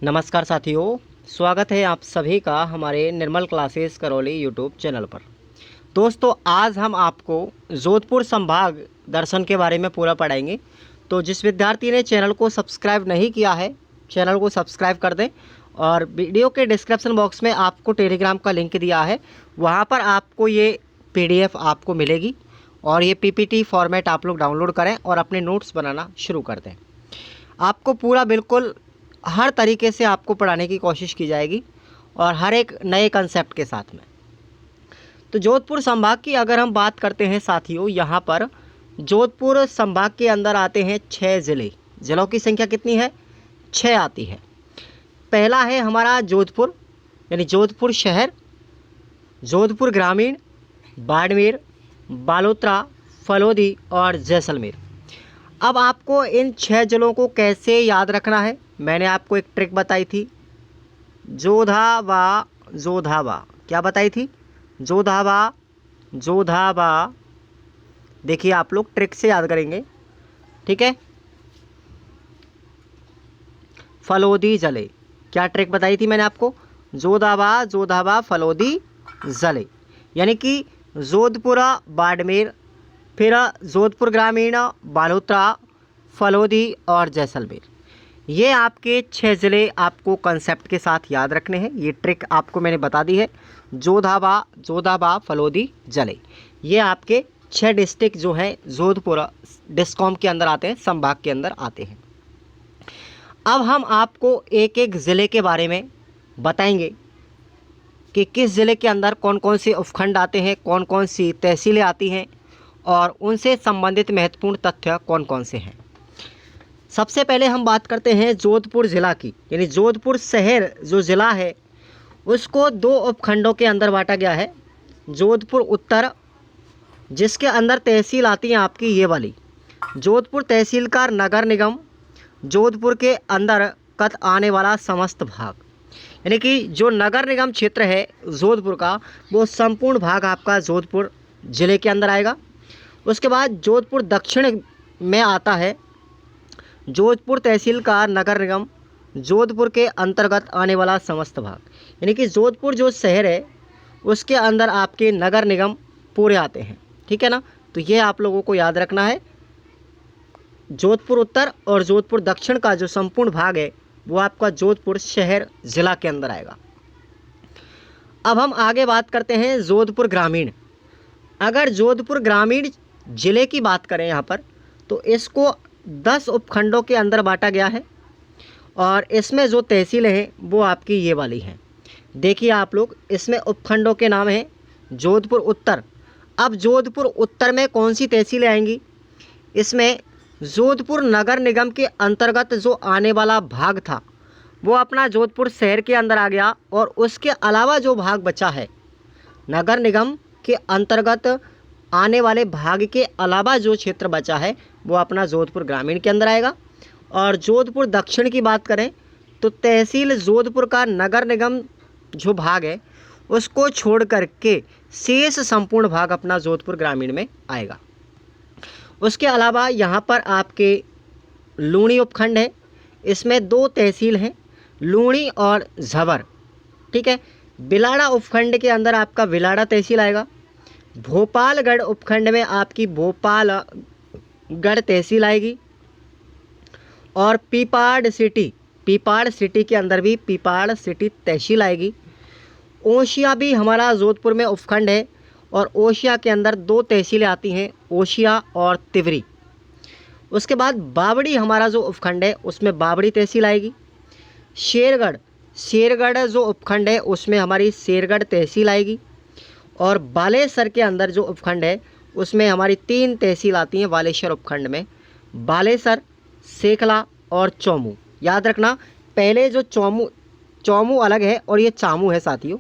नमस्कार साथियों, स्वागत है आप सभी का हमारे निर्मल क्लासेस करौली यूट्यूब चैनल पर। दोस्तों, आज हम आपको जोधपुर संभाग दर्शन के बारे में पूरा पढ़ाएंगे। तो जिस विद्यार्थी ने चैनल को सब्सक्राइब नहीं किया है, चैनल को सब्सक्राइब कर दें। और वीडियो के डिस्क्रिप्शन बॉक्स में आपको टेलीग्राम का लिंक दिया है, वहाँ पर आपको ये PDF आपको मिलेगी और ये PPT फॉर्मेट आप लोग डाउनलोड करें और अपने नोट्स बनाना शुरू कर दें। आपको पूरा बिल्कुल हर तरीके से आपको पढ़ाने की कोशिश की जाएगी और हर एक नए कंसेप्ट के साथ में। तो जोधपुर संभाग की अगर हम बात करते हैं साथियों, यहाँ पर जोधपुर संभाग के अंदर आते हैं 6 ज़िले। ज़िलों की संख्या कितनी है? 6 आती है। पहला है हमारा जोधपुर, यानी जोधपुर शहर, जोधपुर ग्रामीण, बाड़मेर, बालोतरा, फलौदी और जैसलमेर। अब आपको इन 6 ज़िलों को कैसे याद रखना है, मैंने आपको एक ट्रिक बताई थी, जोधावा जोधावा। क्या बताई थी? जोधावा जोधावा। देखिए, आप लोग ट्रिक से याद करेंगे, ठीक है। फलौदी जले, क्या ट्रिक बताई थी मैंने आपको? जोधावा जोधावा फलौदी जले, यानी कि जोधपुर बाड़मेर, फिर जोधपुर ग्रामीण, बालोतरा, फलौदी और जैसलमेर। ये आपके 6 ज़िले आपको कंसेप्ट के साथ याद रखने हैं। ये ट्रिक आपको मैंने बता दी है। जोधावा जोधावा फलौदी जले, ये आपके 6 डिस्ट्रिक्ट जो हैं जोधपुर डिस्कॉम के अंदर आते हैं, संभाग के अंदर आते हैं। अब हम आपको एक एक ज़िले के बारे में बताएंगे कि किस ज़िले के अंदर कौन कौन से उपखंड आते हैं, कौन कौन सी तहसीलें आती हैं और उनसे संबंधित महत्वपूर्ण तथ्य कौन कौन से हैं। सबसे पहले हम बात करते हैं जोधपुर ज़िला की, यानी जोधपुर शहर जो ज़िला है उसको 2 उपखंडों के अंदर बांटा गया है। जोधपुर उत्तर, जिसके अंदर तहसील आती है आपकी ये वाली, जोधपुर तहसील का नगर निगम, जोधपुर के अंतर्गत आने वाला समस्त भाग, यानी कि जो नगर निगम क्षेत्र है जोधपुर का, वो संपूर्ण भाग आपका जोधपुर ज़िले के अंदर आएगा। उसके बाद जोधपुर दक्षिण में आता है जोधपुर तहसील का नगर निगम, जोधपुर के अंतर्गत आने वाला समस्त भाग, यानी कि जोधपुर जो शहर है उसके अंदर आपके नगर निगम पूरे आते हैं, ठीक है ना। तो ये आप लोगों को याद रखना है। जोधपुर उत्तर और जोधपुर दक्षिण का जो संपूर्ण भाग है वो आपका जोधपुर शहर ज़िला के अंदर आएगा। अब हम आगे बात करते हैं जोधपुर ग्रामीण। अगर जोधपुर ग्रामीण ज़िले की बात करें यहाँ पर, तो इसको 10 उपखंडों के अंदर बांटा गया है और इसमें जो तहसीलें हैं वो आपकी ये वाली हैं। देखिए आप लोग, इसमें उपखंडों के नाम हैं जोधपुर उत्तर। अब जोधपुर उत्तर में कौन सी तहसीलें आएंगी? इसमें जोधपुर नगर निगम के अंतर्गत जो आने वाला भाग था वो अपना जोधपुर शहर के अंदर आ गया, और उसके अलावा जो भाग बचा है नगर निगम के अंतर्गत आने वाले भाग के अलावा जो क्षेत्र बचा है वो अपना जोधपुर ग्रामीण के अंदर आएगा। और जोधपुर दक्षिण की बात करें तो तहसील जोधपुर का नगर निगम जो भाग है उसको छोड़ करके शेष संपूर्ण भाग अपना जोधपुर ग्रामीण में आएगा। उसके अलावा यहाँ पर आपके लूणी उपखंड है, इसमें 2 तहसील हैं, लूणी और झबर, ठीक है। बिलाड़ा उपखंड के अंदर आपका बिलाड़ा तहसील आएगा। भोपालगढ़ उपखंड में आपकी भोपालगढ़ तहसील आएगी। और पीपाड़ सिटी के अंदर भी पीपाड़ सिटी तहसील आएगी। ओशिया भी हमारा जोधपुर में उपखंड है और ओशिया के अंदर 2 तहसीलें आती हैं, ओशिया और तिवरी। उसके बाद बावड़ी हमारा जो उपखंड है उसमें बावड़ी तहसील आएगी। शेरगढ़ जो उपखंड है उसमें हमारी शेरगढ़ तहसील आएगी। और बालेसर के अंदर जो उपखंड है उसमें हमारी 3 तहसील आती हैं बालेश्वर उपखंड में, बालेसर, सेखला और चौमू। याद रखना, पहले जो चौमू अलग है और ये चामू है साथियों।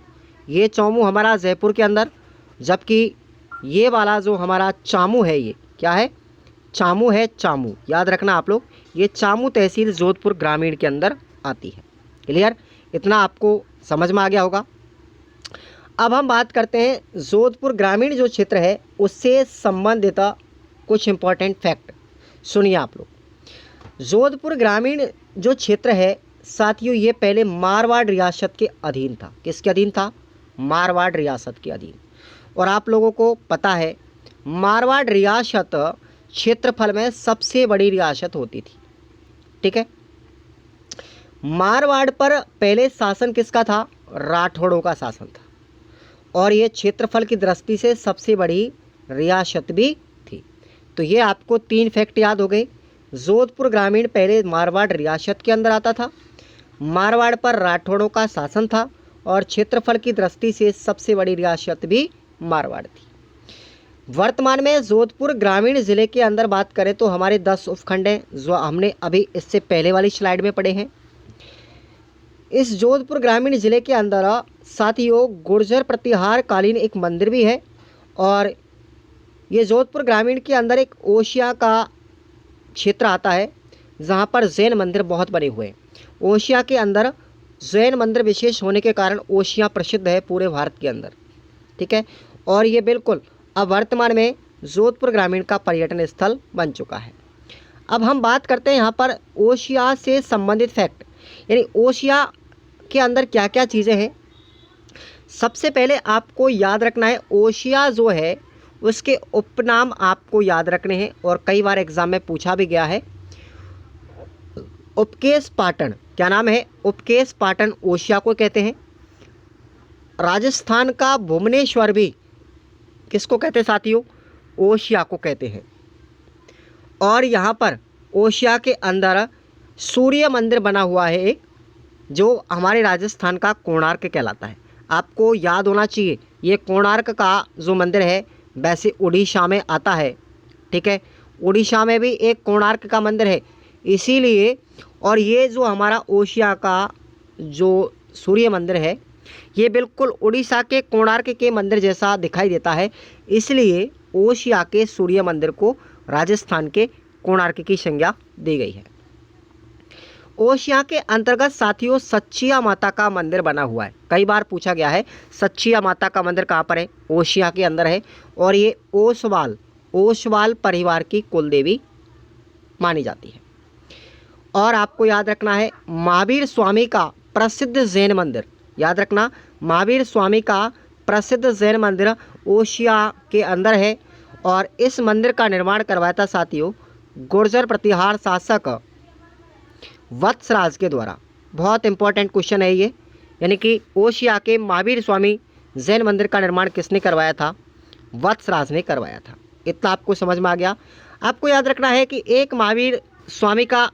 ये चौमू हमारा जयपुर के अंदर, जबकि ये वाला जो हमारा चामू है ये क्या है? चामू है, चामू। याद रखना आप लोग, ये चामू तहसील जोधपुर ग्रामीण के अंदर आती है। क्लियर? इतना आपको समझ में आ गया होगा। अब हम बात करते हैं जोधपुर ग्रामीण जो क्षेत्र है उससे संबंधित कुछ इम्पोर्टेंट फैक्ट। सुनिए आप लोग, जोधपुर ग्रामीण जो क्षेत्र है साथियों ये पहले मारवाड़ रियासत के अधीन था। किसके अधीन था? मारवाड़ रियासत के अधीन। और आप लोगों को पता है मारवाड़ रियासत क्षेत्रफल में सबसे बड़ी रियासत होती थी। ठीक है, मारवाड़ पर पहले शासन किसका था? राठौड़ों का शासन था, और ये क्षेत्रफल की दृष्टि से सबसे बड़ी रियासत भी थी। तो ये आपको 3 फैक्ट याद हो गए। जोधपुर ग्रामीण पहले मारवाड़ रियासत के अंदर आता था, मारवाड़ पर राठौड़ों का शासन था, और क्षेत्रफल की दृष्टि से सबसे बड़ी रियासत भी मारवाड़ थी। वर्तमान में जोधपुर ग्रामीण जिले के अंदर बात करें तो हमारे 10 उपखंड हैं, जो हमने अभी इससे पहले वाली स्लाइड में पढ़े हैं। इस जोधपुर ग्रामीण जिले के अंदर साथियों गुर्जर प्रतिहार कालीन एक मंदिर भी है, और ये जोधपुर ग्रामीण के अंदर एक ओशिया का क्षेत्र आता है, जहाँ पर जैन मंदिर बहुत बने हुए हैं। ओशिया के अंदर जैन मंदिर विशेष होने के कारण ओशिया प्रसिद्ध है पूरे भारत के अंदर। ठीक है, और ये बिल्कुल अब वर्तमान में जोधपुर ग्रामीण का पर्यटन स्थल बन चुका है। अब हम बात करते हैं यहाँ पर ओशिया से संबंधित फैक्ट, यानी ओशिया के अंदर क्या क्या चीज़ें हैं। सबसे पहले आपको याद रखना है ओशिया जो है उसके उपनाम आपको याद रखने हैं, और कई बार एग्जाम में पूछा भी गया है। उपकेश पाटन, क्या नाम है? उपकेश पाटन ओशिया को कहते हैं। राजस्थान का भुवनेश्वर भी किसको कहते हैं साथियों? ओशिया को कहते हैं। और यहाँ पर ओशिया के अंदर सूर्य मंदिर बना हुआ है एक, जो हमारे राजस्थान का कोणार्क कहलाता है। आपको याद होना चाहिए ये कोणार्क का जो मंदिर है वैसे उड़ीसा में आता है। ठीक है, उड़ीसा में भी एक कोणार्क का मंदिर है, इसीलिए। और ये जो हमारा ओशिया का जो सूर्य मंदिर है ये बिल्कुल उड़ीसा के कोणार्क के मंदिर जैसा दिखाई देता है, इसलिए ओशिया के सूर्य मंदिर को राजस्थान के कोणार्क की संज्ञा दी गई है। ओशिया के अंतर्गत साथियों सच्चिया माता का मंदिर बना हुआ है। कई बार पूछा गया है सच्चिया माता का मंदिर कहाँ पर है? ओशिया के अंदर है, और ये ओसवाल परिवार की कुलदेवी मानी जाती है। और आपको याद रखना है महावीर स्वामी का प्रसिद्ध जैन मंदिर, याद रखना महावीर स्वामी का प्रसिद्ध जैन मंदिर ओशिया के अंदर है, और इस मंदिर का निर्माण करवाया था साथियों गुर्जर प्रतिहार शासक वत्सराज के द्वारा। बहुत इंपॉर्टेंट क्वेश्चन है ये, यानी कि ओशिया के महावीर स्वामी जैन मंदिर का निर्माण किसने करवाया था? वत्सराज ने करवाया था। इतना आपको समझ में आ गया। आपको याद रखना है कि एक महावीर स्वामी का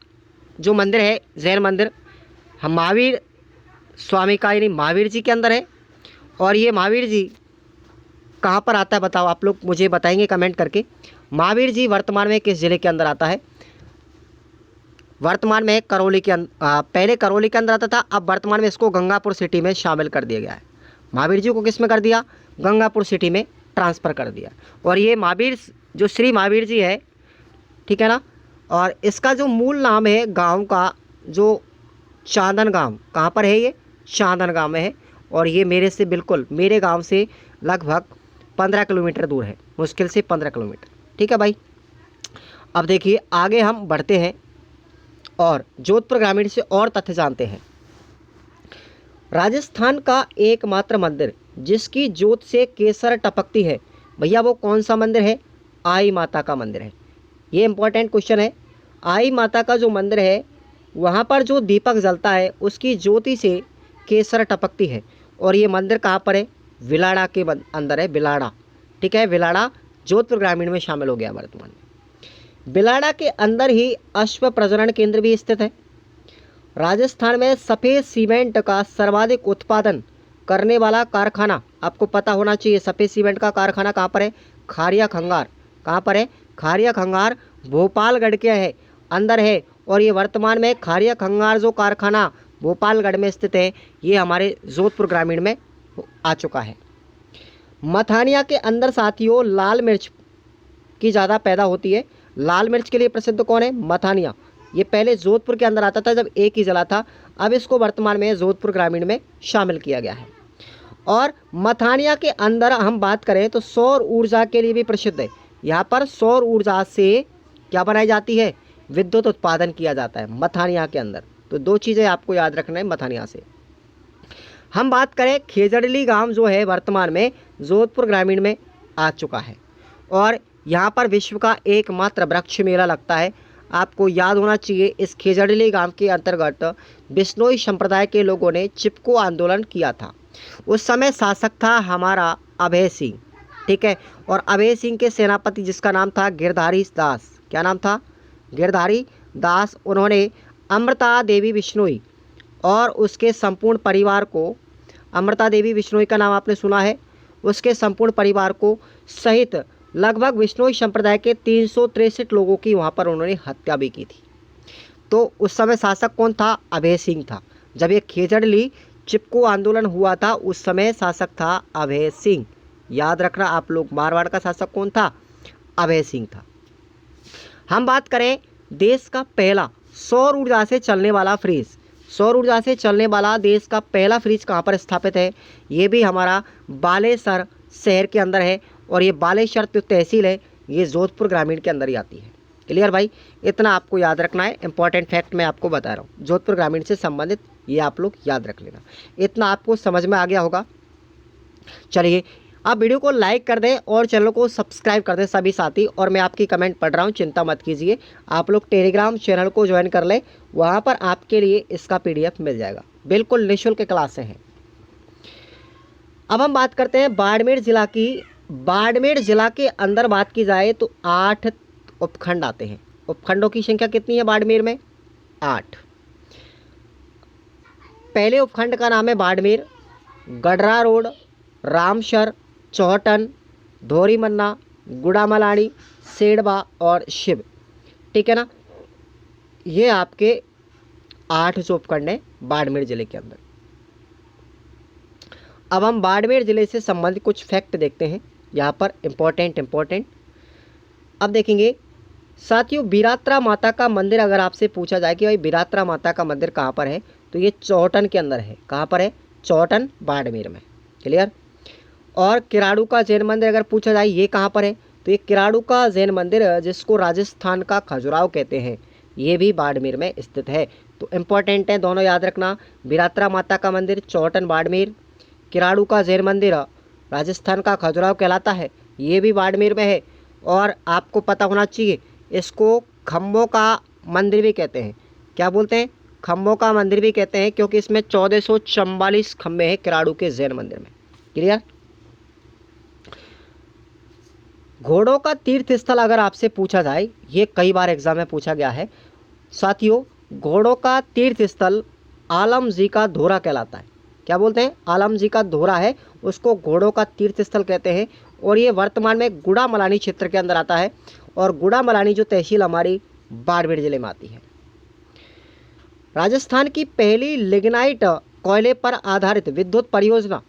जो मंदिर है जैन मंदिर, हम महावीर स्वामी का यानी महावीर जी के अंदर है, और ये महावीर जी कहाँ पर आता है बताओ? आप लोग मुझे बताएंगे कमेंट करके। महावीर जी वर्तमान में किस जिले के अंदर आता है? वर्तमान में करौली के पहले करौली के अंदर आता था, अब वर्तमान में इसको गंगापुर सिटी में शामिल कर दिया गया है। महावीर जी को किस में कर दिया? गंगापुर सिटी में ट्रांसफ़र कर दिया। और ये महावीर जो श्री महावीर जी है, ठीक है ना, और इसका जो मूल नाम है गांव का, जो चांदन गांव, कहाँ पर है ये? चांदन गांव में है, और ये मेरे गांव से लगभग 15 किलोमीटर दूर है, मुश्किल से 15 किलोमीटर। ठीक है भाई, अब देखिए आगे हम बढ़ते हैं और जोधपुर ग्रामीण से और तथ्य जानते हैं। राजस्थान का एकमात्र मंदिर जिसकी ज्योत से केसर टपकती है, भैया वो कौन सा मंदिर है? आई माता का मंदिर है। ये इंपॉर्टेंट क्वेश्चन है। आई माता का जो मंदिर है वहाँ पर जो दीपक जलता है उसकी ज्योति से केसर टपकती है, और ये मंदिर कहाँ पर है? विलाड़ा के अंदर है, विलाड़ा। ठीक है, विलाड़ा जोधपुर ग्रामीण में शामिल हो गया वर्तमान में। विलाड़ा के अंदर ही अश्व प्रजनन केंद्र भी स्थित है। राजस्थान में सफ़ेद सीमेंट का सर्वाधिक उत्पादन करने वाला कारखाना, आपको पता होना चाहिए सफ़ेद सीमेंट का कारखाना कहाँ पर है? खारिया खंगार। कहाँ पर है? खारिया खंगार भोपालगढ़ के है अंदर है, और ये वर्तमान में खारिया खंगार जो कारखाना भोपालगढ़ में स्थित है ये हमारे जोधपुर ग्रामीण में आ चुका है। मथानिया के अंदर साथियों लाल मिर्च की ज़्यादा पैदा होती है। लाल मिर्च के लिए प्रसिद्ध कौन है? मथानिया। ये पहले जोधपुर के अंदर आता था जब एक ही ज़िला था, अब इसको वर्तमान में जोधपुर ग्रामीण में शामिल किया गया है। और मथानिया के अंदर हम बात करें तो सौर ऊर्जा के लिए भी प्रसिद्ध है। यहाँ पर सौर ऊर्जा से क्या बनाई जाती है? विद्युत उत्पादन किया जाता है मथानिया के अंदर। तो 2 चीज़ें आपको याद रखना है मथानिया से। हम बात करें, खेजड़ली गांव जो है वर्तमान में जोधपुर ग्रामीण में आ चुका है और यहाँ पर विश्व का एकमात्र वृक्ष मेला लगता है। आपको याद होना चाहिए, इस खेजड़ली गांव के अंतर्गत बिश्नोई संप्रदाय के लोगों ने चिपको आंदोलन किया था। उस समय शासक था हमारा अभय सिंह, ठीक है, और अभय सिंह के सेनापति जिसका नाम था गिरधारी दास। क्या नाम था? गिरधारी दास। उन्होंने अमृता देवी बिश्नोई और उसके संपूर्ण परिवार को, अमृता देवी बिश्नोई का नाम आपने सुना है, उसके संपूर्ण परिवार को सहित लगभग बिश्नोई संप्रदाय के 363 लोगों की वहाँ पर उन्होंने हत्या भी की थी। तो उस समय शासक कौन था? अभय सिंह था। जब ये खेजड़ली चिपको आंदोलन हुआ था उस समय शासक था अभय सिंह। याद रखना आप लोग, मारवाड़ का शासक कौन था? अभय सिंह था। हम बात करें देश का पहला सौर ऊर्जा से चलने वाला फ्रिज, सौर ऊर्जा से चलने वाला देश का पहला फ्रिज कहाँ पर स्थापित है? ये भी हमारा बालेसर शहर के अंदर है और ये बालेसर जो तहसील है ये जोधपुर ग्रामीण के अंदर ही आती है। क्लियर भाई? इतना आपको याद रखना है, इंपॉर्टेंट फैक्ट मैं आपको बता रहा हूँ जोधपुर ग्रामीण से संबंधित, ये आप लोग याद रख लेना। इतना आपको समझ में आ गया होगा। चलिए आप वीडियो को लाइक कर दें और चैनल को सब्सक्राइब कर दें सभी साथी। और मैं आपकी कमेंट पढ़ रहा हूँ, चिंता मत कीजिए। आप लोग टेलीग्राम चैनल को ज्वाइन कर लें, वहाँ पर आपके लिए इसका PDF मिल जाएगा, बिल्कुल निःशुल्क क्लासें हैं। अब हम बात करते हैं बाड़मेर जिला की। बाड़मेर जिला के अंदर बात की जाए तो 8 उपखंड आते हैं। उपखंडों की संख्या कितनी है बाड़मेर में? 8। पहले उपखंड का नाम है बाड़मेर, गडरा रोड, रामसर, चौहटन, धोरीमन्ना, गुड़ामलानी, सेडबा और शिव, ठीक है ना। ये आपके 8 जो उपखंड हैं बाड़मेर जिले के अंदर। अब हम बाड़मेर जिले से संबंधित कुछ फैक्ट देखते हैं यहाँ पर, इम्पोर्टेंट। अब देखेंगे साथियों, बिरात्रा माता का मंदिर अगर आपसे पूछा जाए कि भाई बिरात्रा माता का मंदिर कहाँ पर है, तो ये चौहटन के अंदर है। कहाँ पर है? चौहटन बाड़मेर में। क्लियर? और किराड़ू का जैन मंदिर अगर पूछा जाए ये कहाँ पर है, तो ये किराड़ू का जैन मंदिर जिसको राजस्थान का खजुराहो कहते हैं, ये भी बाड़मेर में स्थित है। तो इम्पोर्टेंट है, दोनों याद रखना। बिरात्रा माता का मंदिर चौहटन बाड़मेर, किराड़ू का जैन मंदिर राजस्थान का खजुराहो कहलाता है, ये भी बाड़मेर में है। और आपको पता होना चाहिए इसको खम्भों का मंदिर भी कहते हैं। क्या बोलते हैं? खम्भों का मंदिर भी कहते हैं, क्योंकि इसमें 1444 खम्भे हैं किराड़ू के जैन मंदिर में। क्लियर? घोड़ों का तीर्थ स्थल अगर आपसे पूछा जाए, ये कई बार एग्जाम में पूछा गया है साथियों, घोड़ों का तीर्थ स्थल आलम जी का धोरा कहलाता है। क्या बोलते हैं? आलम जी का धोरा है, उसको घोड़ों का तीर्थ स्थल कहते हैं। और ये वर्तमान में गुड़ामलानी क्षेत्र के अंदर आता है और गुड़ामलानी जो तहसील हमारी बाड़मेर जिले में आती है। राजस्थान की पहली लिग्नाइट कोयले पर आधारित विद्युत परियोजना,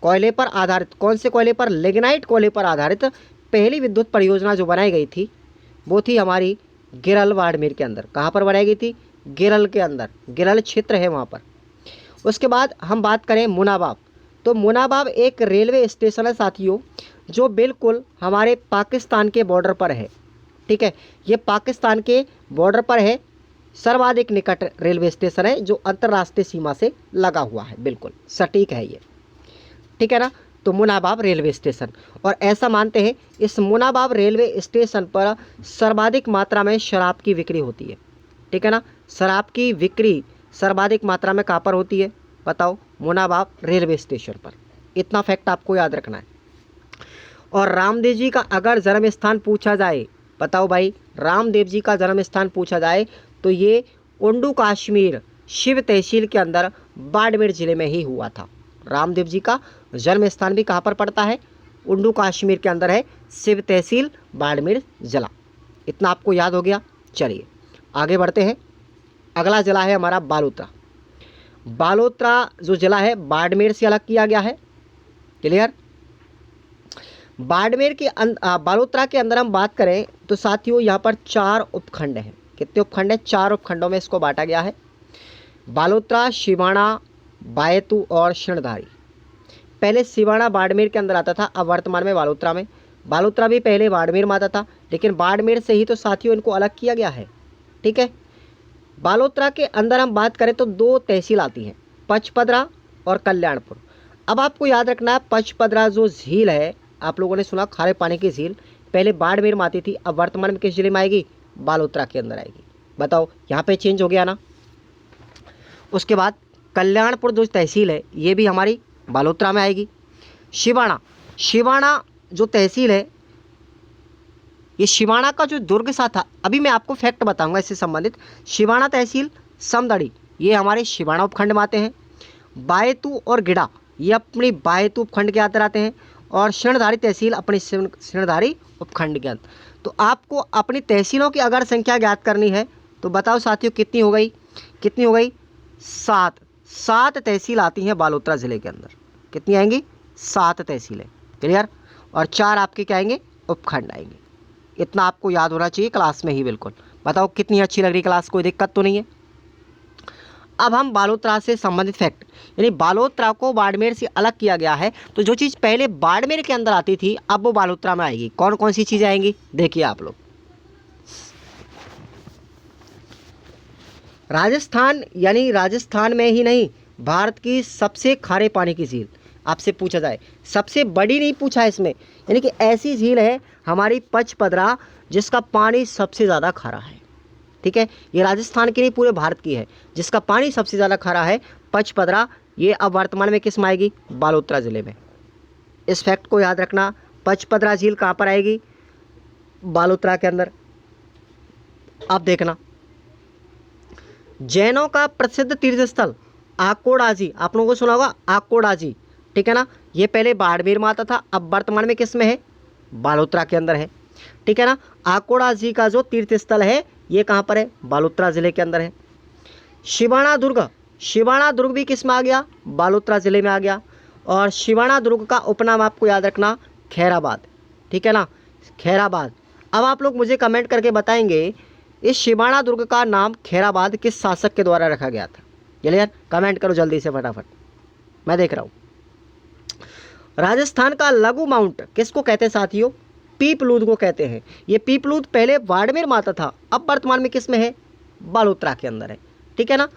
कोयले पर आधारित, कौन से कोयले पर? लिग्नाइट कोयले पर आधारित पहली विद्युत परियोजना जो बनाई गई थी वो थी हमारी गिरल बाड़मेर के अंदर। कहाँ पर बनाई गई थी? गिरल के अंदर, गिरल क्षेत्र है वहाँ पर। उसके बाद हम बात करें मुनाबाव, तो मुनाबाव एक रेलवे स्टेशन है साथियों, जो बिल्कुल हमारे पाकिस्तान के बॉर्डर पर है। ठीक है, ये पाकिस्तान के बॉर्डर पर है, सर्वाधिक निकट रेलवे स्टेशन है जो अंतर्राष्ट्रीय सीमा से लगा हुआ है, बिल्कुल सटीक है ये। ठीक है ना, तो मुनाबाव रेलवे स्टेशन, और ऐसा मानते हैं इस मुनाबाव रेलवे स्टेशन पर सर्वाधिक मात्रा में शराब की बिक्री होती है। ठीक है ना, शराब की बिक्री सर्वाधिक मात्रा में कहाँ पर होती है बताओ? मुनाबाव रेलवे स्टेशन पर। इतना फैक्ट आपको याद रखना है। और रामदेव जी का अगर जन्म स्थान पूछा जाए, बताओ भाई, रामदेव जी का जन्म स्थान पूछा जाए तो ये ओंडू कश्मीर शिव तहसील के अंदर बाड़मेर जिले में ही हुआ था। रामदेव जी का जन्म स्थान भी कहाँ पर पड़ता है? ओंडू कश्मीर के अंदर है, शिव तहसील बाड़मेर जिला। इतना आपको याद हो गया। चलिए आगे बढ़ते हैं। अगला जिला है हमारा बालोतरा। बालोतरा जो जिला है बाड़मेर से अलग किया गया है। क्लियर? बाड़मेर के बालोतरा के अंदर हम बात करें तो साथियों यहाँ पर 4 उपखंड हैं। कितने उपखंड हैं? 4 उपखंडों में इसको बांटा गया है। बालोतरा, शिवाणा, बायतू और शरणधारी। पहले शिवाणा बाड़मेर के अंदर आता था, अब वर्तमान में बालोतरा में। बालोतरा भी पहले बाड़मेर में आता था, लेकिन बाड़मेर से ही तो साथियों इनको अलग किया गया है। ठीक है, बालोतरा के अंदर हम बात करें तो 2 तहसील आती हैं, पचपदरा और कल्याणपुर। अब आपको याद रखना है, पचपदरा जो झील है, आप लोगों ने सुना खारे पानी की झील, पहले बाड़मेर में आती थी, अब वर्तमान में किस जिले में आएगी? बालोतरा के अंदर आएगी। बताओ, यहाँ पे चेंज हो गया ना। उसके बाद कल्याणपुर जो तहसील है ये भी हमारी बालोतरा में आएगी। शिवाणा जो तहसील है, ये शिवाणा का जो दुर्ग सा था, अभी मैं आपको फैक्ट बताऊंगा इससे संबंधित। शिवाणा तहसील समदड़ी ये हमारे शिवाणा उपखंड में आते हैं। बायतू और गिडा ये अपनी बायतू उपखंड के अंदर आते हैं, और शरणधारी तहसील अपनी शरणधारी उपखंड के अंदर। तो आपको अपनी तहसीलों की अगर संख्या ज्ञात करनी है तो बताओ साथियों कितनी हो गई? 7 तहसील आती हैं बालोतरा ज़िले के अंदर। कितनी आएंगी? 7 तहसीलें। क्लियर? और 4 आपके क्या आएंगे? उपखंड आएंगे। इतना आपको याद होना चाहिए क्लास में ही। बिल्कुल। बताओ कितनी अच्छी लग रही क्लास, कोई दिक्कत तो नहीं है? अब हम बालोतरा से संबंधित फैक्ट, यानी बालोतरा को बाड़मेर से अलग किया गया है, तो जो चीज़ पहले बाड़मेर के अंदर आती थी अब वो बालोतरा में आएगी। कौन कौन सी चीज़ें आएंगी देखिए आप लोग। राजस्थान, यानी राजस्थान में ही नहीं, भारत की सबसे खारे पानी की झील आपसे पूछा जाए, सबसे बड़ी नहीं पूछा इसमें, यानी कि ऐसी झील है हमारी पचपदरा जिसका पानी सबसे ज़्यादा खारा है। ठीक है, ये राजस्थान की नहीं पूरे भारत की है जिसका पानी सबसे ज़्यादा खारा है, पचपदरा। ये अब वर्तमान में किस में आएगी? बालोतरा ज़िले में। इस फैक्ट को याद रखना। पचपदरा झील कहाँ पर आएगी? बालोतरा के अंदर। आप देखना, जैनों का प्रसिद्ध तीर्थ स्थल आकोडाजी, आप लोगों को सुना होगा आकोडाजी। ठीक है ना, ये पहले बाड़मेर में आता था, अब वर्तमान में किस में है? बालोतरा के अंदर है। ठीक है ना, आकोडाजी का जो तीर्थ स्थल है ये कहाँ पर है? बालोतरा ज़िले के अंदर है। शिवाणा दुर्ग भी किस में आ गया? बालोतरा ज़िले में आ गया। और शिवाणा दुर्ग का उपनाम आपको याद रखना, खैराबाद। ठीक है ना, खैराबाद। अब आप लोग मुझे कमेंट करके बताएंगे इस शिवाणा दुर्ग का नाम खैराबाद किस शासक के द्वारा रखा गया था? क्लियर? कमेंट करो जल्दी से फटाफट, मैं देख रहा हूँ। राजस्थान का लघु माउंट किसको कहते हैं साथियों? पीपलूद को कहते हैं। ये पीपलूद पहले बाड़मेर में आता था, अब वर्तमान में किस में है? बालोतरा के अंदर है। ठीक है ना,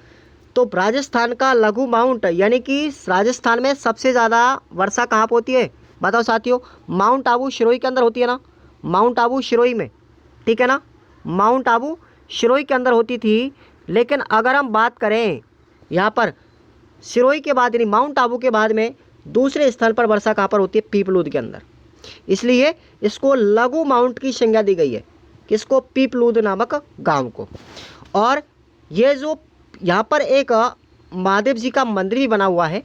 तो राजस्थान का लघु माउंट, यानी कि राजस्थान में सबसे ज़्यादा वर्षा कहाँ पर होती है? बताओ साथियों। माउंट आबू शिरोई के अंदर होती है ना, माउंट आबू शिरोई में। ठीक है ना, माउंट आबू शिरोई के अंदर होती थी। लेकिन अगर हम बात करें यहाँ पर शिरोई के बाद, यानी माउंट आबू के बाद में दूसरे स्थल पर वर्षा कहाँ पर होती है? पीपलूद के अंदर। इसलिए इसको लघु माउंट की संज्ञा दी गई है। किसको? पीपलूद नामक गांव को। और ये जो यहाँ पर एक महादेव जी का मंदिर भी बना हुआ है।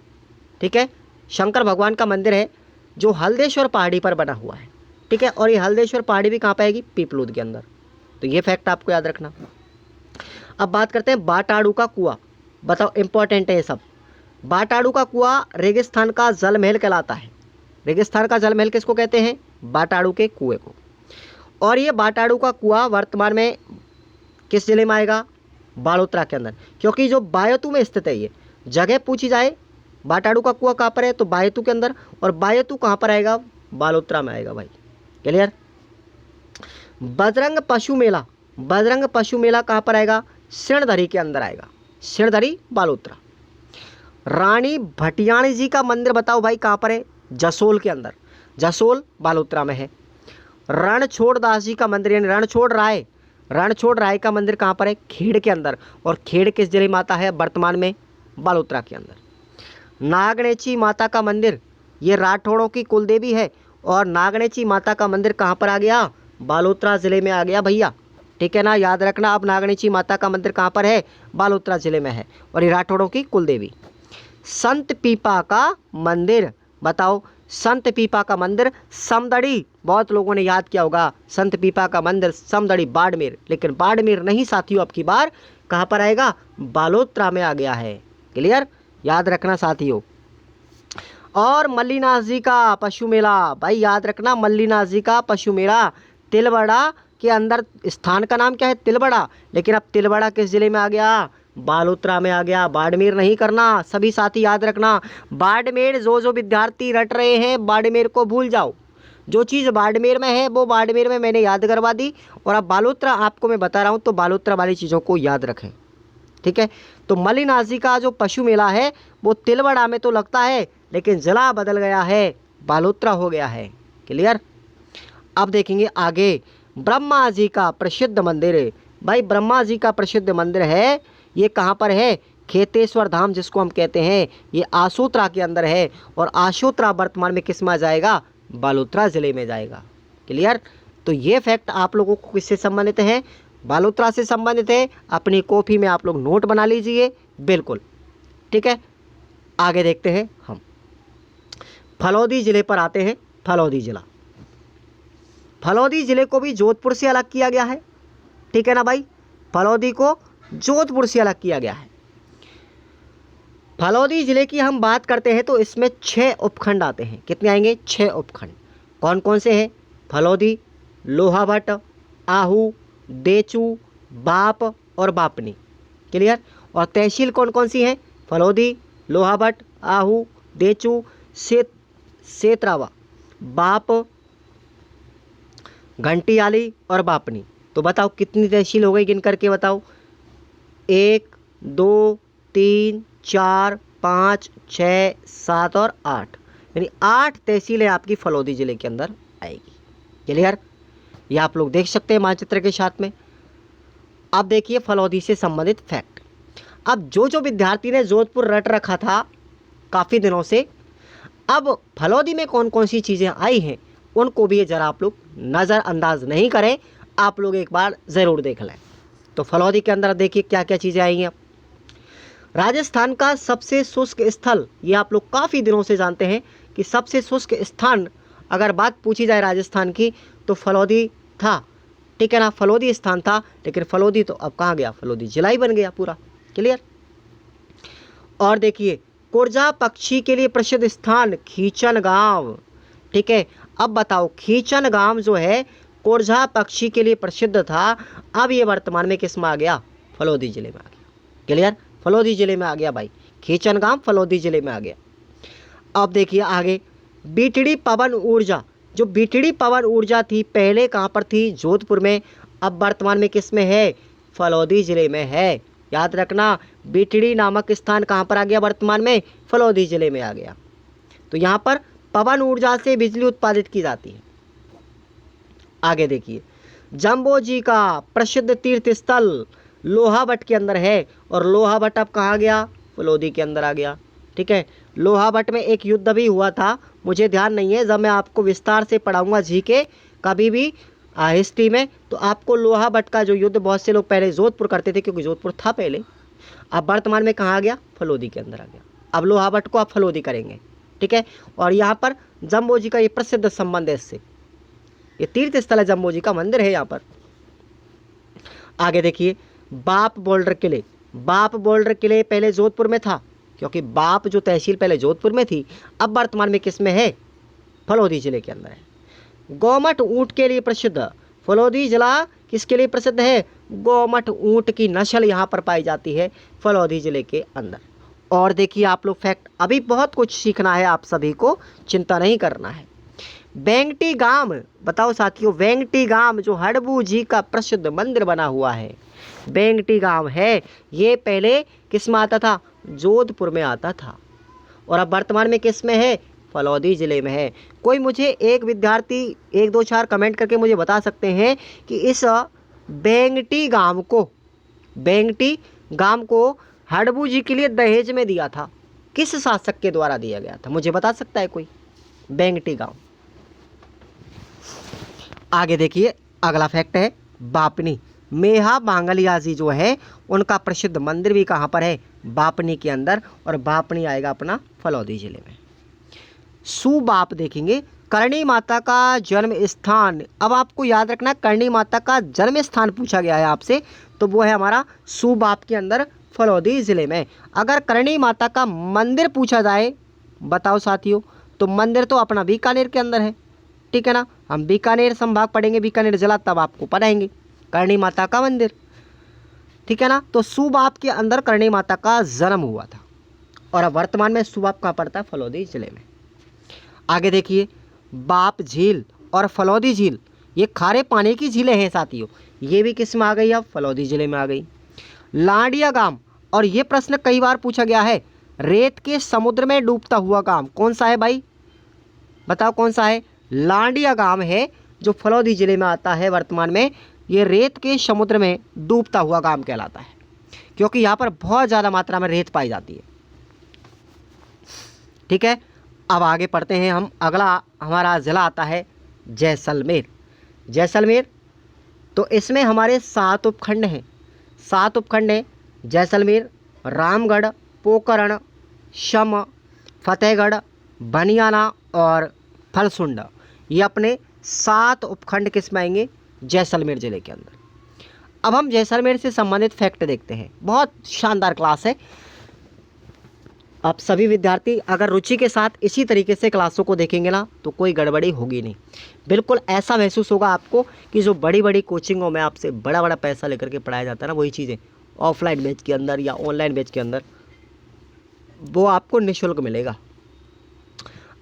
ठीक है, शंकर भगवान का मंदिर है जो हल्देश्वर पहाड़ी पर बना हुआ है। ठीक है, और ये हल्देश्वर पहाड़ी भी कहाँ पर आएगी? पीपलूद के अंदर। तो ये फैक्ट आपको याद रखना। अब बात करते हैं बाटाड़ू का कुआं। बताओ, इंपॉर्टेंट है ये सब। बाटाड़ू का कुआं रेगिस्तान का जल महल कहलाता है। रेगिस्तान का जल महल किसको कहते हैं? बाटाड़ू के कुएं को। और ये बाटाड़ू का कुआं वर्तमान में किस जिले में आएगा? बालोतरा के अंदर, क्योंकि जो बायतू में स्थित है, ये जगह पूछी जाए बाटाड़ू का कुआं कहाँ पर है तो बायतू के अंदर, और बायतू कहाँ पर आएगा? बालोतरा में आएगा भाई। क्लियर? बजरंग पशु मेला कहाँ पर आएगा? सिणधरी के अंदर आएगा। सिणधरी बालोतरा। रानी भटियाणी जी का मंदिर बताओ भाई कहाँ पर है? जसोल के अंदर। जसोल बालोतरा में है। रणछोड़ दास जी का मंदिर, यानी रणछोड़ राय का मंदिर कहाँ पर है? खेड़ के अंदर। और खेड़ किस जिले में आता है वर्तमान में? बालोतरा के अंदर। नागणेची माता का मंदिर, ये राठौड़ों की कुलदेवी है, और नागणेची माता का मंदिर कहाँ पर आ गया? बालोतरा ज़िले में आ गया भैया। ठीक है ना, याद रखना। अब नागणेची माता का मंदिर कहाँ पर है? बालोतरा ज़िले में है, और ये राठौड़ों की कुलदेवी। संत पीपा का मंदिर बताओ। संत पीपा का मंदिर समदड़ी, बहुत लोगों ने याद किया होगा संत पीपा का मंदिर समदड़ी बाड़मेर, लेकिन बाड़मेर नहीं साथियों, अब की बार कहाँ पर आएगा? बालोतरा में आ गया है। क्लियर? याद रखना साथियों। और मल्लीनाथ जी का पशु मेला, भाई याद रखना, मल्लीनाथ जी का पशु मेला तिलवाड़ा के अंदर। स्थान का नाम क्या है? तिलवाड़ा, लेकिन अब तिलवाड़ा किस जिले में आ गया? बालोतरा में आ गया। बाड़मेर नहीं करना सभी साथी, याद रखना। बाड़मेर जो विद्यार्थी रट रहे हैं, बाड़मेर को भूल जाओ। जो चीज़ बाड़मेर में है वो बाड़मेर में मैंने याद करवा दी, और अब बालोतरा आपको मैं बता रहा हूँ, तो बालोतरा वाली चीज़ों को याद रखें। ठीक है। तो मलिनासी का जो पशु मेला है वो तिलवाड़ा में तो लगता है, लेकिन जिला बदल गया है, बालोतरा हो गया है। क्लियर। अब देखेंगे आगे, ब्रह्मा जी का प्रसिद्ध मंदिर है। भाई ब्रह्मा जी का प्रसिद्ध मंदिर है, ये कहाँ पर है? खेतेश्वर धाम जिसको हम कहते हैं, ये आशोत्रा के अंदर है। और आशोत्रा वर्तमान में किस में जाएगा? बालोतरा जिले में जाएगा। क्लियर। तो ये फैक्ट आप लोगों को किससे संबंधित है? बालोतरा से संबंधित है। अपनी कॉपी में आप लोग नोट बना लीजिए, बिल्कुल। ठीक है, आगे देखते हैं हम फलौदी जिले पर आते हैं। फलौदी जिला, फलौदी जिले को भी जोधपुर से अलग किया गया है। ठीक है ना भाई, फलौदी को जोधपुर से अलग किया गया है। फलौदी जिले की हम बात करते हैं तो इसमें 6 उपखंड आते हैं। कितने आएंगे? 6 उपखंड। कौन कौन से हैं? फलौदी, लोहाभट्ट, आहू, देचू, बाप और बापनी। क्लियर। और तहसील कौन कौन सी हैं? फलौदी, लोहाभट्ट, आहू, देचू, सेतरावा, बाप, घंटियाली और बापनी। तो बताओ कितनी तहसील हो गई, गिन करके बताओ। 1 2 3 4 5 6 7 और 8, यानी 8 तहसीलें आपकी फलौदी जिले के अंदर आएगी। क्लियर। ये आप लोग देख सकते हैं मानचित्र के साथ में। अब देखिए फलौदी से संबंधित फैक्ट। अब जो विद्यार्थी ने जोधपुर रट रखा था काफ़ी दिनों से, अब फलौदी में कौन कौन सी चीज़ें आई हैं उनको भी ज़रा आप लोग नज़रअंदाज नहीं करें, आप लोग एक बार ज़रूर देख लें। तो फलौदी के अंदर देखिए क्या क्या चीज़ें आई हैं। राजस्थान का सबसे शुष्क स्थल, ये आप लोग काफ़ी दिनों से जानते हैं कि सबसे शुष्क स्थान अगर बात पूछी जाए राजस्थान की तो फलौदी था। ठीक है ना, फलौदी स्थान था, लेकिन फलौदी तो अब कहाँ गया? फलौदी जिला ही बन गया पूरा। क्लियर। और देखिए कुरजा पक्षी के लिए प्रसिद्ध स्थान खींचन गांव। ठीक है, अब बताओ खींचन गांव जो है कुरजा पक्षी के लिए प्रसिद्ध था, अब ये वर्तमान में किस में आ गया? फलौदी जिले में आ गया। क्लियर, फलौदी जिले में आ गया भाई, खींचन गांव फलौदी जिले में आ गया। अब देखिए आगे, बीटड़ी पवन ऊर्जा, जो बीटड़ी पवन ऊर्जा थी पहले कहाँ पर थी? जोधपुर में, अब वर्तमान में किस में है? फलौदी जिले में है। याद रखना, बीटड़ी नामक स्थान कहाँ पर आ गया वर्तमान में? फलौदी जिले में आ गया। तो यहाँ पर पवन ऊर्जा से बिजली उत्पादित की जाती है। आगे देखिए, जम्बो जी का प्रसिद्ध तीर्थ स्थल लोहाभट्ट के अंदर है, और लोहाभट्ट अब कहाँ गया? फलौदी के अंदर आ गया। ठीक है, लोहाभट्ट में एक युद्ध भी हुआ था, मुझे ध्यान नहीं है, जब मैं आपको विस्तार से पढ़ाऊंगा जीके कभी भी हिस्ट्री में, तो आपको लोहाभट्ट का जो युद्ध बहुत से लोग पहले जोधपुर करते थे क्योंकि जोधपुर था पहले, अब वर्तमान में कहाँ आ गया? फलौदी के अंदर आ गया। अब लोहाभट्ट को आप फलौदी करेंगे। ठीक है, और यहाँ पर जम्बो जी का ये प्रसिद्ध संबंध है इससे, ये तीर्थ स्थल है, जम्बो जी का मंदिर है यहाँ पर। आगे देखिए, बाप बोल्डर किले, बाप बोल्डर किले पहले जोधपुर में था, क्योंकि बाप जो तहसील पहले जोधपुर में थी, अब वर्तमान में किस में है? फलौदी जिले के अंदर है। गोमट ऊंट के लिए प्रसिद्ध, फलौदी जिला किसके लिए प्रसिद्ध है? गोमट ऊंट की नस्ल यहाँ पर पाई जाती है फलौदी जिले के अंदर। और देखिए आप लोग फैक्ट, अभी बहुत कुछ सीखना है आप सभी को, चिंता नहीं करना है। वेंगटी गांव, बताओ साथियों, वेंगटी गांव जो हड़बू जी का प्रसिद्ध मंदिर बना हुआ है, वेंगटी गांव है, ये पहले किस में आता था? जोधपुर में आता था, और अब वर्तमान में किस में है? फलौदी जिले में है। कोई मुझे एक विद्यार्थी 1 2 4 कमेंट करके मुझे बता सकते हैं कि इस वेंगटी गांव को हड़बू जी के लिए दहेज में दिया था, किस शासक के द्वारा दिया गया था? मुझे बता सकता है कोई? वेंगटी गांव। आगे देखिए अगला फैक्ट है बापनी, मेहा बांगलिया जी जो है उनका प्रसिद्ध मंदिर भी कहाँ पर है? बापनी के अंदर, और बापनी आएगा अपना फलौदी जिले में। सुबाप देखेंगे, करणी माता का जन्म स्थान। अब आपको याद रखना, करणी माता का जन्म स्थान पूछा गया है आपसे, तो वो है हमारा सुबाप के अंदर फलौदी जिले में। अगर करणी माता का मंदिर पूछा जाए, बताओ साथियों, तो मंदिर तो अपना बीकानेर के अंदर है। ठीक है ना, हम बीकानेर संभाग पढ़ेंगे, बीकानेर जिला, तब आपको पढ़ाएंगे करणी माता का मंदिर। ठीक है ना, तो सुबाप के अंदर करणी माता का जन्म हुआ था, और अब वर्तमान में सुबाप कहाँ पड़ता है? फलौदी जिले में। आगे देखिए, बाप झील और फलौदी झील, ये खारे पानी की झीलें हैं साथियों, ये भी किस में आ गई? अब फलौदी जिले में आ गई। लाडिया गांव, और ये प्रश्न कई बार पूछा गया है। रेत के समुद्र में डूबता हुआ गांव कौन सा है भाई, बताओ कौन सा है। लांडिया गांव है जो फलौदी जिले में आता है वर्तमान में। ये रेत के समुद्र में डूबता हुआ गांव कहलाता है, क्योंकि यहाँ पर बहुत ज़्यादा मात्रा में रेत पाई जाती है। ठीक है, अब आगे पढ़ते हैं हम। अगला हमारा ज़िला आता है जैसलमेर। जैसलमेर, तो इसमें हमारे 7 उपखंड हैं। 7 उपखंड हैं जैसलमेर, रामगढ़, पोकरण, शम, फतेहगढ़, बनियाना और फलसुंड। ये अपने 7 उपखंड किस में आएंगे, जैसलमेर ज़िले के अंदर। अब हम जैसलमेर से संबंधित फैक्ट देखते हैं। बहुत शानदार क्लास है। आप सभी विद्यार्थी अगर रुचि के साथ इसी तरीके से क्लासों को देखेंगे ना तो कोई गड़बड़ी होगी नहीं। बिल्कुल ऐसा महसूस होगा आपको कि जो बड़ी बड़ी कोचिंगों में आपसे बड़ा बड़ा पैसा लेकर के पढ़ाया जाता है ना, वही चीज़ें ऑफलाइन बैच के अंदर या ऑनलाइन बैच के अंदर वो आपको निःशुल्क मिलेगा।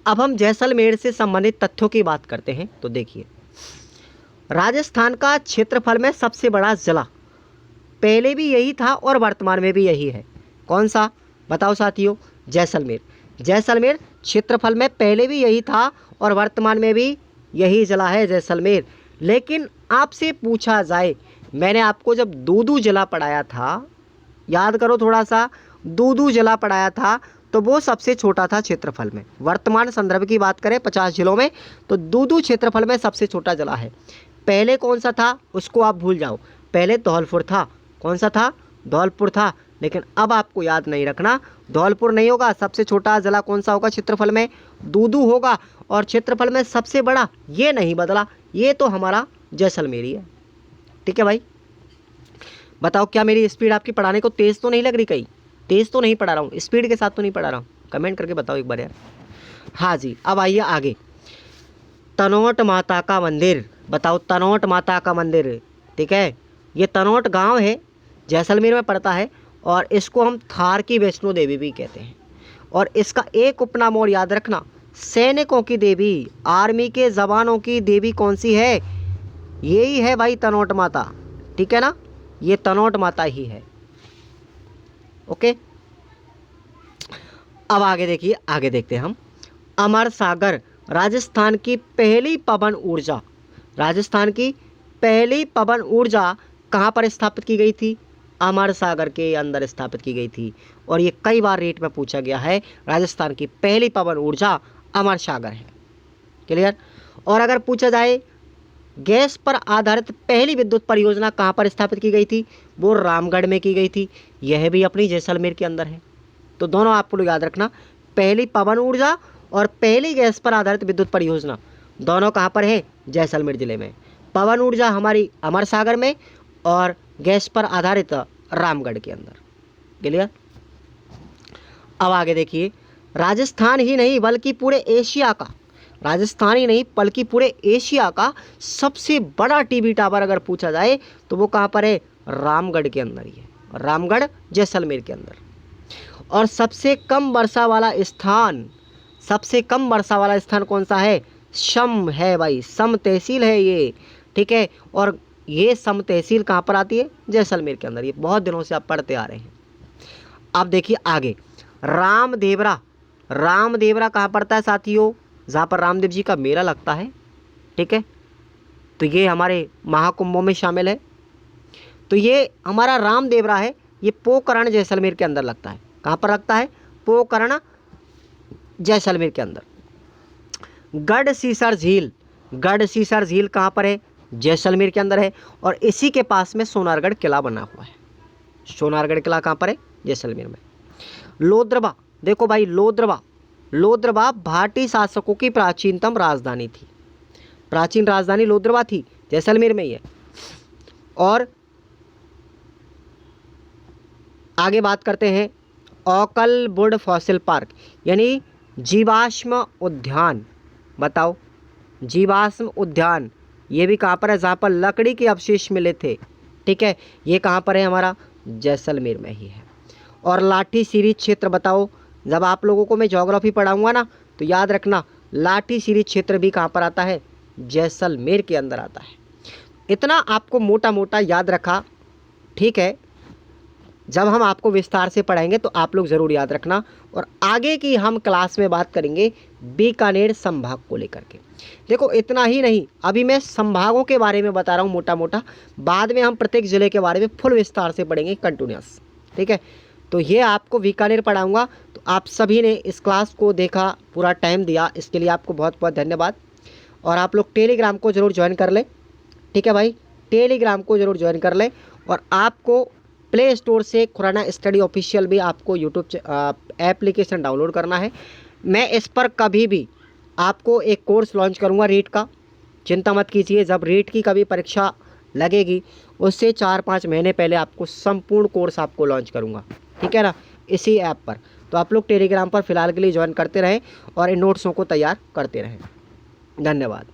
अब हम जैसलमेर से संबंधित तथ्यों की बात करते हैं। तो देखिए, राजस्थान का क्षेत्रफल में सबसे बड़ा जिला पहले भी यही था और वर्तमान में भी यही है। कौन सा, बताओ साथियों, जैसलमेर। जैसलमेर क्षेत्रफल में पहले भी यही था और वर्तमान में भी यही जिला है जैसलमेर। लेकिन आपसे पूछा जाए, मैंने आपको जब दूदू जिला पढ़ाया था, याद करो थोड़ा सा, दूदू जिला पढ़ाया था तो वो सबसे छोटा था क्षेत्रफल में। वर्तमान संदर्भ की बात करें 50 जिलों में तो दूदू क्षेत्रफल में सबसे छोटा जिला है। पहले कौन सा था उसको आप भूल जाओ, पहले धौलपुर था। कौन सा था, धौलपुर था। लेकिन अब आपको याद नहीं रखना, धौलपुर नहीं होगा। सबसे छोटा जिला कौन सा होगा क्षेत्रफल में, दूदू होगा। और क्षेत्रफल में सबसे बड़ा ये नहीं बदला, ये तो हमारा जैसलमेर ही है। ठीक है भाई, बताओ क्या मेरी स्पीड आपकी पढ़ाने को तेज़ तो नहीं लग रही, कहीं तेज़ तो नहीं पढ़ा रहा हूँ, स्पीड के साथ तो नहीं पढ़ा रहा हूँ, कमेंट करके बताओ एक बार यार। हाँ जी, अब आइए आगे। तनोट माता का मंदिर, बताओ तनोट माता का मंदिर। ठीक है, ये तनोट गांव है, जैसलमेर में पड़ता है और इसको हम थार की वैष्णो देवी भी कहते हैं। और इसका एक उपनाम और याद रखना, सैनिकों की देवी, आर्मी के जवानों की देवी कौन सी है, यही है भाई तनोट माता। ठीक है ना, ये तनोट माता ही है। ओके, अब आगे देखिए, आगे देखते हैं हम। अमर सागर, राजस्थान की पहली पवन ऊर्जा, राजस्थान की पहली पवन ऊर्जा कहाँ पर स्थापित की गई थी, अमर सागर के अंदर स्थापित की गई थी। और ये कई बार रेट में पूछा गया है। राजस्थान की पहली पवन ऊर्जा अमर सागर है। क्लियर। और अगर पूछा जाए गैस पर आधारित पहली विद्युत परियोजना कहाँ पर स्थापित की गई थी, वो रामगढ़ में की गई थी। यह भी अपनी जैसलमेर के अंदर है। तो दोनों आपको याद रखना, पहली पवन ऊर्जा और पहली गैस पर आधारित विद्युत परियोजना दोनों कहाँ पर है, जैसलमेर जिले में। पवन ऊर्जा हमारी अमर सागर में और गैस पर आधारित रामगढ़ के अंदर। क्लियर। अब आगे देखिए, राजस्थान ही नहीं बल्कि पूरे एशिया का, राजस्थान ही नहीं बल्कि पूरे एशिया का सबसे बड़ा टीवी टावर अगर पूछा जाए तो वो कहाँ पर है, रामगढ़ के अंदर ही है। रामगढ़ जैसलमेर के अंदर। और सबसे कम वर्षा वाला स्थान, सबसे कम वर्षा वाला स्थान कौन सा है, सम है भाई, सम तहसील है ये। ठीक है, और ये सम तहसील कहाँ पर आती है, जैसलमेर के अंदर। ये बहुत दिनों से आप पढ़ते आ रहे हैं। अब देखिए आगे, रामदेवरा, रामदेवरा कहाँ पड़ता है साथियों, जहाँ पर रामदेव जी का मेला लगता है। ठीक है, तो ये हमारे महाकुंभों में शामिल है। तो ये हमारा रामदेवरा है, ये पोकरण जैसलमेर के अंदर लगता है। कहाँ पर लगता है, पोकरण जैसलमेर के अंदर। गढ़सीसर झील, गढ़सीसर झील कहाँ पर है, जैसलमेर के अंदर है। और इसी के पास में सोनारगढ़ किला बना हुआ है। सोनारगढ़ किला कहाँ पर है, जैसलमेर में। लोद्रबा, देखो भाई लोद्रबा, लोद्रबा भाटी शासकों की प्राचीनतम राजधानी थी। प्राचीन राजधानी लोद्रबा थी, जैसलमेर में ही है। और आगे बात करते हैं ओकल वुड फॉसिल पार्क, यानी जीवाश्म उद्यान। बताओ, जीवाश्म उद्यान ये भी कहाँ पर है, जहाँ पर लकड़ी के अवशेष मिले थे। ठीक है, ये कहाँ पर है, हमारा जैसलमेर में ही है। और लाठी सीरीज क्षेत्र, बताओ, जब आप लोगों को मैं ज्योग्राफी पढ़ाऊंगा ना तो याद रखना, लाठी सीरीज क्षेत्र भी कहाँ पर आता है, जैसलमेर के अंदर आता है। इतना आपको मोटा मोटा याद रखा। ठीक है, जब हम आपको विस्तार से पढ़ाएंगे तो आप लोग ज़रूर याद रखना। और आगे की हम क्लास में बात करेंगे बीकानेर संभाग को लेकर के। देखो इतना ही नहीं, अभी मैं संभागों के बारे में बता रहा हूँ मोटा मोटा, बाद में हम प्रत्येक ज़िले के बारे में फुल विस्तार से पढ़ेंगे कंटिन्यूस। ठीक है, तो ये आपको बीकानेर पढ़ाऊँगा। तो आप सभी ने इस क्लास को देखा, पूरा टाइम दिया, इसके लिए आपको बहुत बहुत धन्यवाद। और आप लोग टेलीग्राम को ज़रूर ज्वाइन कर लें। ठीक है भाई, टेलीग्राम को ज़रूर ज्वाइन कर लें। और आपको प्ले स्टोर से खुराना स्टडी ऑफिशियल भी आपको यूट्यूब एप्लीकेशन डाउनलोड करना है। मैं इस पर कभी भी आपको एक कोर्स लॉन्च करूंगा रीट का, चिंता मत कीजिए। जब रीट की कभी परीक्षा लगेगी उससे 4-5 महीने पहले आपको संपूर्ण कोर्स आपको लॉन्च करूंगा, ठीक है ना, इसी ऐप पर। तो आप लोग टेलीग्राम पर फ़िलहाल के लिए ज्वाइन करते रहें और इन नोट्सों को तैयार करते रहें। धन्यवाद।